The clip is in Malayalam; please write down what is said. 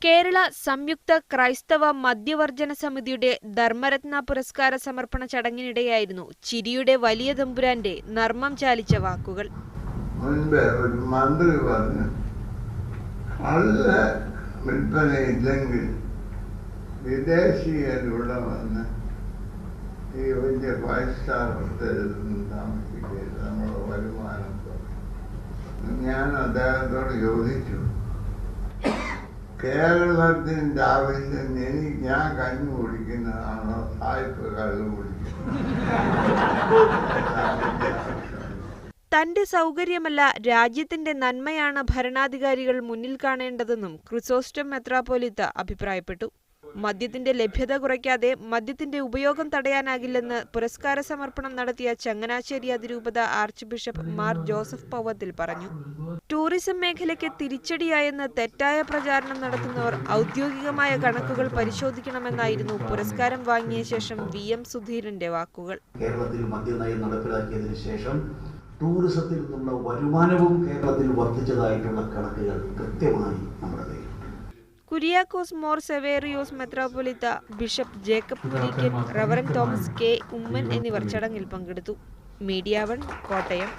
കേരള സംയുക്ത ക്രൈസ്തവ മദ്യവർജന സമിതിയുടെ ധർമ്മരത്ന പുരസ്കാര സമർപ്പണ ചടങ്ങിനിടെയായിരുന്നു ചിരിയുടെ വലിയ തമ്പുരാന്റെ നർമ്മം ചാലിച്ച വാക്കുകൾ. മുൻപ് ഒരു മന്ത്രി പറഞ്ഞു, കള്ള വിൽപ്പനയില്ലെങ്കിൽ വിദേശീയരുടെ വന്ന് ഈ വലിയ 5 സ്റ്റാർ ഹോട്ടലിലൊന്നും താമസിക്കരുത്, നമ്മുടെ വരുമാനം. ഞാൻ അദ്ദേഹത്തോട് ചോദിച്ചു, കേരളത്തിൻ്റെ ആവശ്യം ഞാൻ കഞ്ഞി കുടിക്കുന്നതാണോ സായിപ്പ് കള്ളു കുടിക്കുന്നത്? തന്റെ സൗകര്യമല്ല, രാജ്യത്തിന്റെ നന്മയാണ് ഭരണാധികാരികൾ മുന്നിൽ കാണേണ്ടതെന്നും ക്രിസോസ്റ്റം മെത്രാപ്പോലീത്ത അഭിപ്രായപ്പെട്ടു. മദ്യത്തിന്റെ ലഭ്യത കുറയ്ക്കാതെ മദ്യത്തിന്റെ ഉപയോഗം തടയാനാകില്ലെന്ന് പുരസ്കാര സമർപ്പണം നടത്തിയ ചങ്ങനാശ്ശേരി അതിരൂപത ആർച്ച് ബിഷപ്പ് മാർ ജോസഫ് പൗവത്തിൽ പറഞ്ഞു. ടൂറിസം മേഖലയ്ക്ക് തിരിച്ചടിയായെന്ന് തെറ്റായ പ്രചാരണം നടത്തുന്നവർ ഔദ്യോഗികമായ കണക്കുകൾ പരിശോധിക്കണമെന്നായിരുന്നു പുരസ്കാരം വാങ്ങിയ ശേഷം VM സുധീരന്റെ വാക്കുകൾ. കേരളത്തിൽ മദ്യനയം നടപ്പിലാക്കിയതിനു ശേഷം ടൂറിസത്തിൽ നിന്നുള്ള വരുമാനവും കേരളത്തിൽ വർദ്ധിച്ചതായിട്ടുള്ള കണക്കുകൾ കൃത്യമായി നമ്മുടെ കയ്യിൽ. കുര്യാക്കോസ് മോർ സെവേറിയോസ് മെത്രാപ്പൊലീത്ത, bishop Jacob Murickan, reverend Thomas K. Oommen എന്നിവർ ചടങ്ങിൽ പങ്കെടുത്തു. മീഡിയ 1 കോട്ടയം.